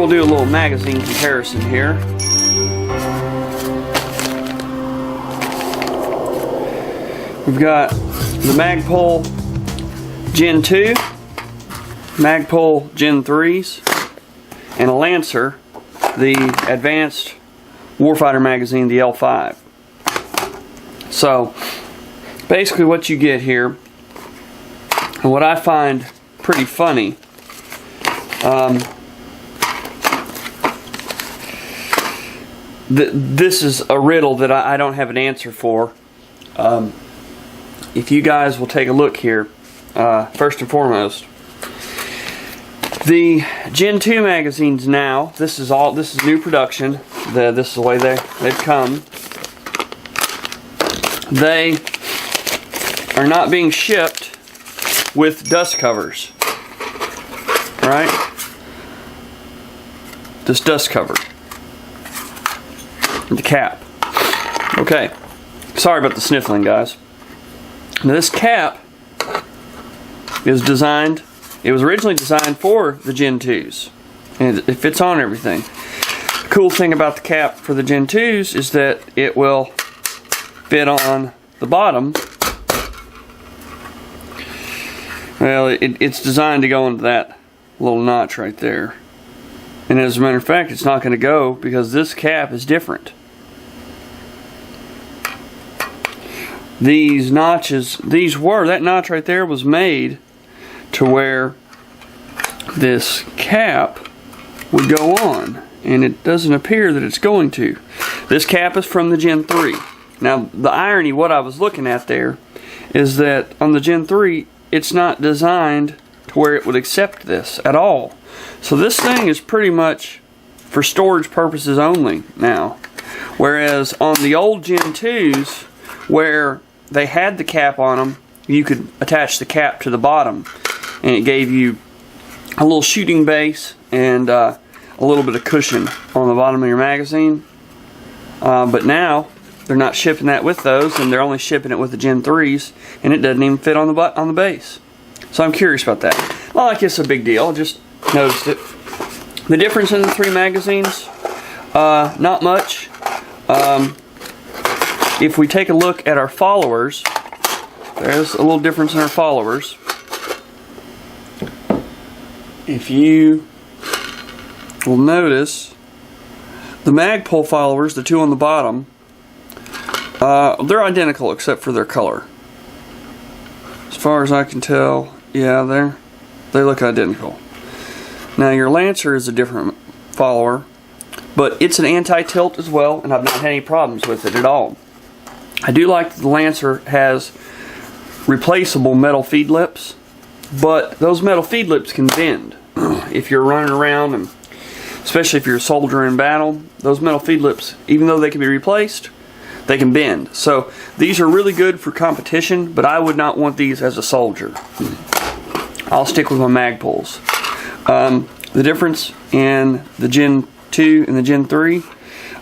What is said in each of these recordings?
we'll do a little magazine comparison here. We've got the Magpul Gen 2, Magpul Gen 3s, and a Lancer, the Advanced Warfighter magazine, the L5. So basically what you get here, and what I find pretty funny, this is a riddle that I don't have an answer for. If you guys will take a look here, first and foremost, the Gen 2 magazines now, this is new production. This is the way they've come. They are not being shipped with dust covers, right? This dust cover, the cap. Okay, sorry about the sniffling, guys. Now this cap is designed, it was originally designed for the Gen 2s, and it fits on everything. The cool thing about the cap for the Gen 2s is that it will fit on the bottom. Well, it's designed to go into that little notch right there. And as a matter of fact, it's not going to go because this cap is different. These notches, that notch right there was made to where this cap would go on, and it doesn't appear that it's going to. This cap is from the Gen 3. Now, the irony, what I was looking at there, is that on the Gen 3, it's not designed to where it would accept this at all. So this thing is pretty much for storage purposes only now. Whereas on the old Gen 2s, where they had the cap on them, you could attach the cap to the bottom, and it gave you a little shooting base and a little bit of cushion on the bottom of your magazine. But now they're not shipping that with those, and they're only shipping it with the Gen 3s, and it doesn't even fit on the base. So I'm curious about that. Not like it's a big deal, I just noticed it. The difference in the three magazines, not much. If we take a look at our followers, there's a little difference in our followers. If you will notice, the Magpul followers, the two on the bottom, they're identical except for their color. As far as I can tell, yeah, they look identical. Now your Lancer is a different follower, but it's an anti-tilt as well, and I've not had any problems with it at all. I do like that the Lancer has replaceable metal feed lips, but those metal feed lips can bend. If you're running around, and especially if you're a soldier in battle, those metal feed lips, even though they can be replaced, they can bend. So these are really good for competition, but I would not want these as a soldier. I'll stick with my Magpuls. The difference in the Gen 2 and the Gen 3, you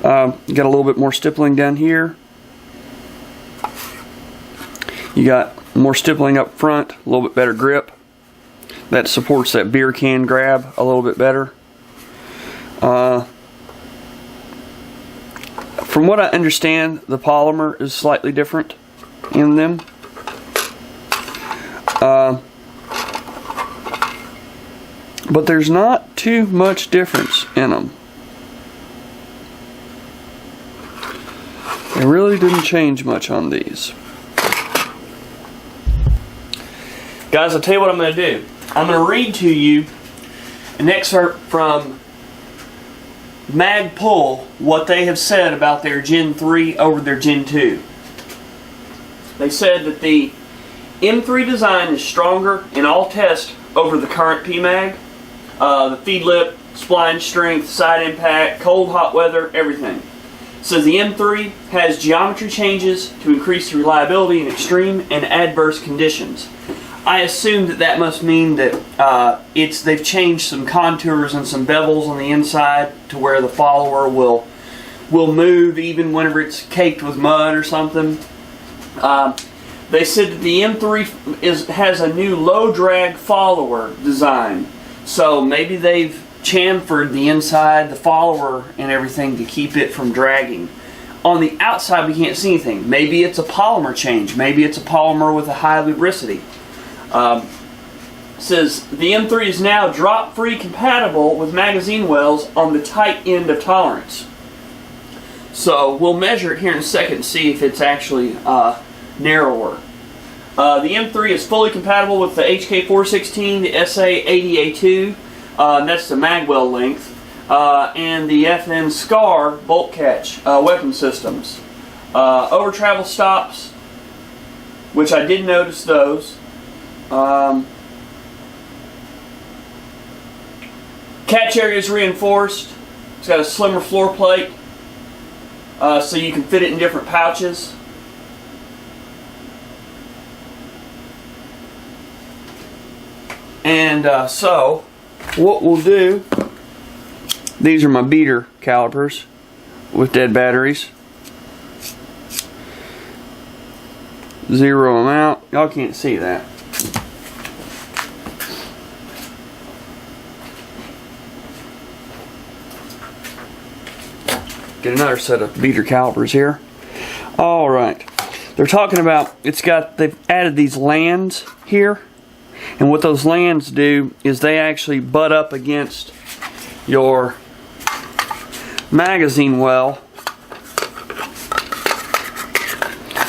got a little bit more stippling down here. You got more stippling up front, a little bit better grip. That supports that beer can grab a little bit better. From what I understand, the polymer is slightly different in them. But there's not too much difference in them. It really didn't change much on these. Guys, I'll tell you what I'm going to do. I'm going to read to you an excerpt from Magpul, what they have said about their Gen 3 over their Gen 2. They said that the M3 design is stronger in all tests over the current PMag. The feed lip, spline strength, side impact, cold, hot weather, everything. It says the M3 has geometry changes to increase the reliability in extreme and adverse conditions. I assume that must mean that they've changed some contours and some bevels on the inside to where the follower will move even whenever it's caked with mud or something. They said that the M3 has a new low drag follower design. So maybe they've chamfered the inside, the follower, and everything to keep it from dragging. On the outside, we can't see anything. Maybe it's a polymer change. Maybe it's a polymer with a high lubricity. Says the M3 is now drop-free compatible with magazine wells on the tight end of tolerance. So we'll measure it here in a second and see if it's actually narrower. The M3 is fully compatible with the HK416, the SA80A2, and that's the mag well length, and the FN SCAR bolt catch weapon systems. Over travel stops, which I did notice those. Catch area is reinforced. It's got a slimmer floor plate, so you can fit it in different pouches. And so, what we'll do, these are my beater calipers with dead batteries. Zero them out. Y'all can't see that. Get another set of beater calipers here. Alright. They're talking about, they've added these lands here. And what those lands do is they actually butt up against your magazine well.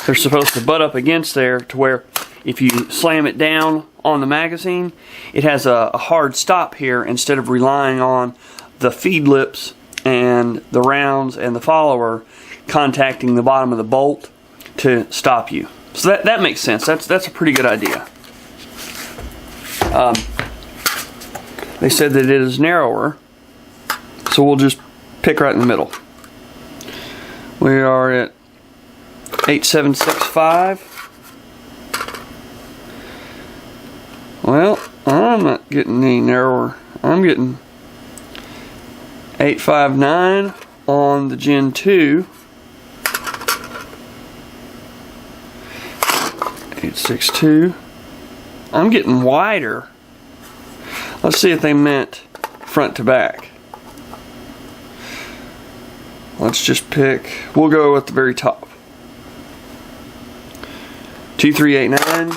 They're supposed to butt up against there to where if you slam it down on the magazine, it has a hard stop here instead of relying on the feed lips and the rounds and the follower contacting the bottom of the bolt to stop you. So that makes sense. That's a pretty good idea. They said that it is narrower, so we'll just pick right in the middle. We are at 8765. Well, I'm not getting any narrower. I'm getting 859 on the Gen 2. 862. I'm getting wider. Let's see if they meant front to back. Let's just pick, we'll go at the very top. 2389.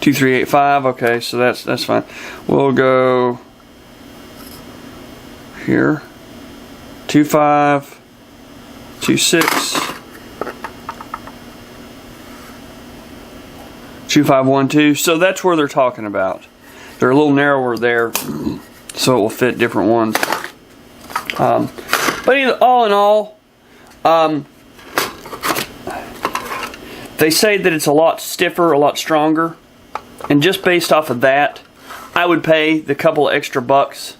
2385, okay, so that's fine. We'll go here. 25, 26, 2512. So that's where they're talking about. They're a little narrower there, so it will fit different ones. But all in all, they say that it's a lot stiffer, a lot stronger. And just based off of that, I would pay the couple of extra bucks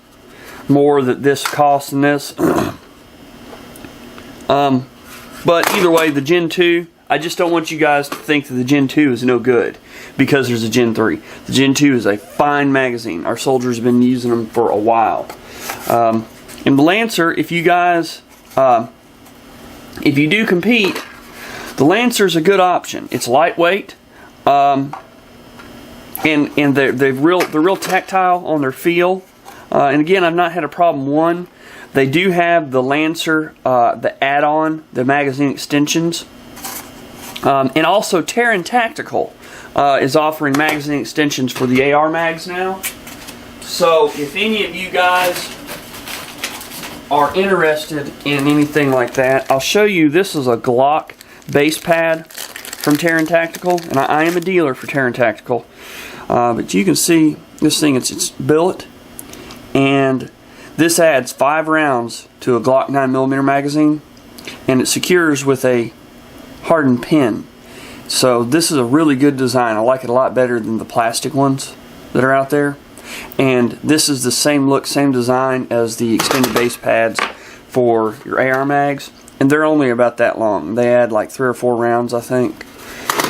more that this costs than this. But either way, the Gen 2, I just don't want you guys to think that the Gen 2 is no good because there's a Gen 3. The Gen 2 is a fine magazine. Our soldiers have been using them for a while. And the Lancer, if you guys, if you do compete, the Lancer's a good option. It's lightweight. And they're real tactile on their feel. And again, I've not had a problem. One, they do have the Lancer, the add-on, the magazine extensions. And also Terran Tactical is offering magazine extensions for the AR mags now. So if any of you guys are interested in anything like that, I'll show you. This is a Glock base pad from Terran Tactical, and I am a dealer for Terran Tactical. But you can see this thing, it's billet, and this adds 5 rounds to a Glock 9mm magazine, and it secures with a hardened pin. So this is a really good design. I like it a lot better than the plastic ones that are out there. And this is the same look, same design as the extended base pads for your AR mags, and they're only about that long. They add like 3 or 4 rounds, I think.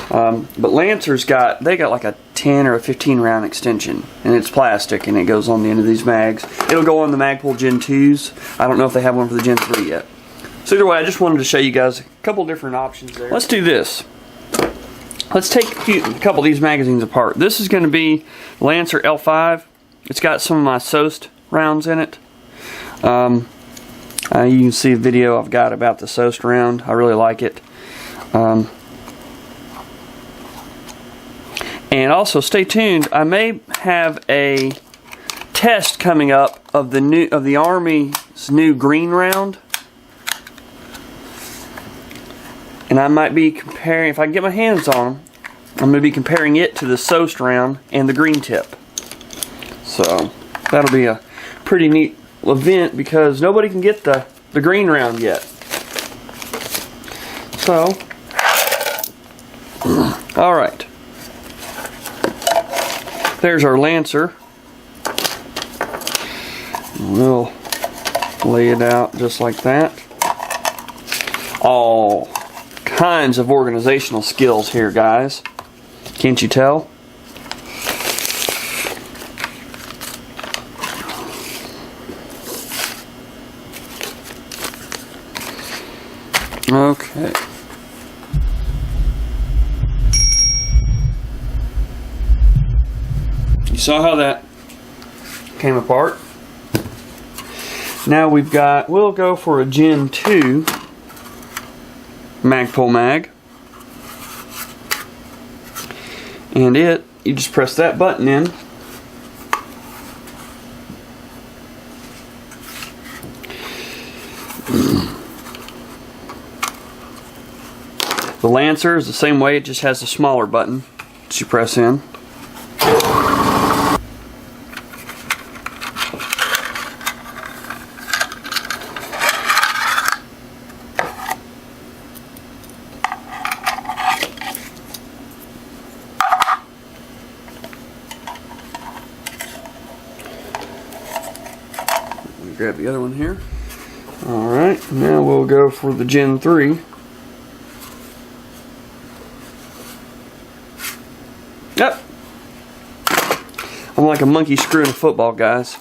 But Lancer's got like a 10 or a 15 round extension, and it's plastic, and it goes on the end of these mags. It'll go on the Magpul Gen 2s. I don't know if they have one for the Gen 3 yet. So either way, I just wanted to show you guys a couple different options there. Let's do this. let's take a couple of these magazines apart. This is going to be Lancer L5. It's got some of my SOST rounds in it. You can see a video I've got about the SOST round. I really like it. And also stay tuned. I may have a test coming up of the Army's new green round. And I might be comparing, if I can get my hands on them, I'm going to be comparing it to the SOST round and the green tip. So that'll be a pretty neat event because nobody can get the green round yet. So, alright. There's our Lancer. We'll lay it out just like that. All kinds of organizational skills here, guys. Can't you tell? Okay. You saw how that came apart. Now we'll go for a Gen 2 Magpul mag. And you just press that button in. The Lancer is the same way, it just has a smaller button that you press in. Grab the other one here. Alright, now we'll go for the Gen 3. Yep. I'm like a monkey screwing a football, guys.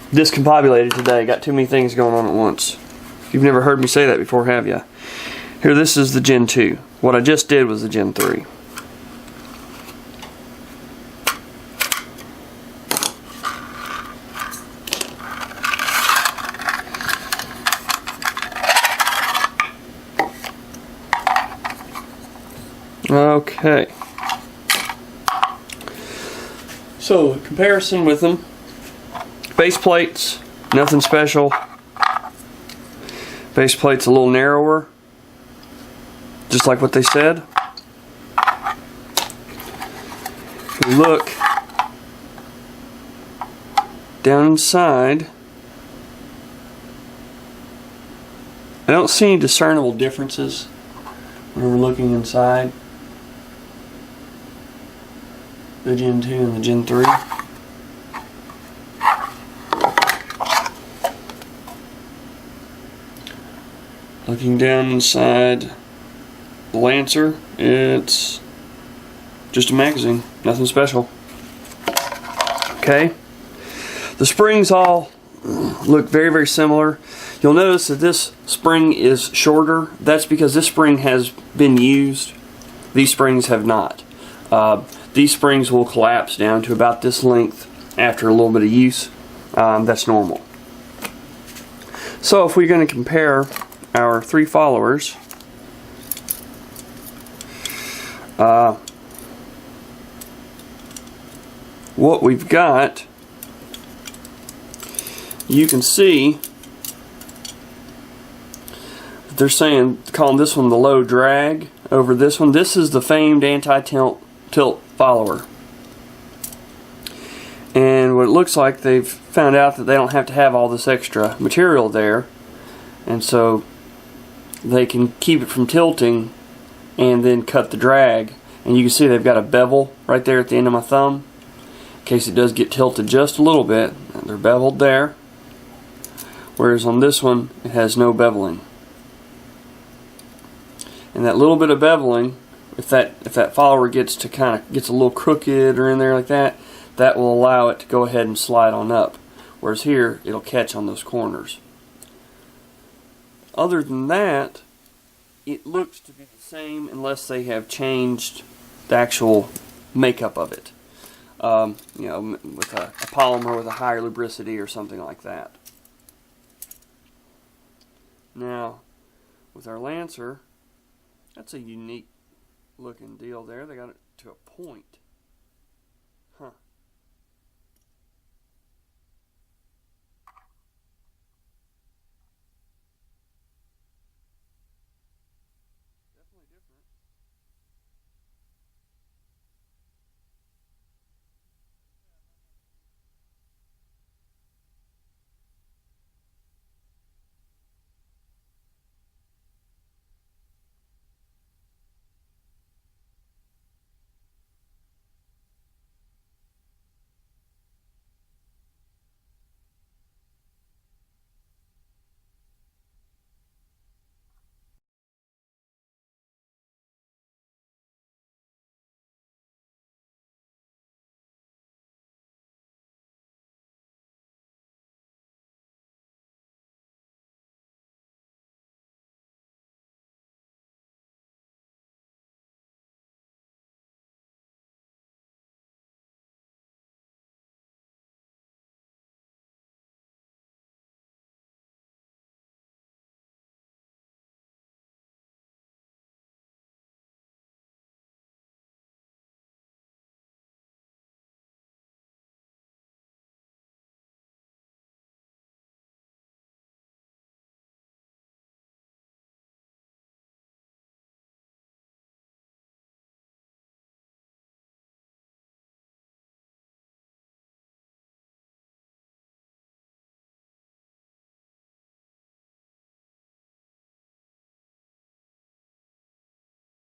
Discombobulated today. Got too many things going on at once. You've never heard me say that before, have you? Here, this is the Gen 2. What I just did was the Gen 3. Okay. So, comparison with them. Base plates, nothing special. Base plate's a little narrower, just like what they said. If you look down inside, I don't see any discernible differences when we're looking inside the Gen 2 and the Gen 3. Looking down inside the Lancer, it's just a magazine, nothing special. Okay, the springs all look very, very similar. You'll notice that this spring is shorter. That's because this spring has been used. These springs have not. These springs will collapse down to about this length after a little bit of use. That's normal. So if we're going to compare our three followers, what we've got, you can see they're calling this one the low drag over this one. This is the famed anti-tilt follower. And what it looks like, they've found out that they don't have to have all this extra material there, and so they can keep it from tilting and then cut the drag. And you can see they've got a bevel right there at the end of my thumb in case it does get tilted just a little bit. They're beveled there, whereas on this one it has no beveling. And that little bit of beveling, if that follower gets a little crooked or in there like that, that will allow it to go ahead and slide on up. Whereas here, it'll catch on those corners. Other than that, it looks to be the same unless they have changed the actual makeup of it. You know, with a polymer with a higher lubricity or something like that. Now, with our Lancer, that's a unique looking deal there. They got it to a point.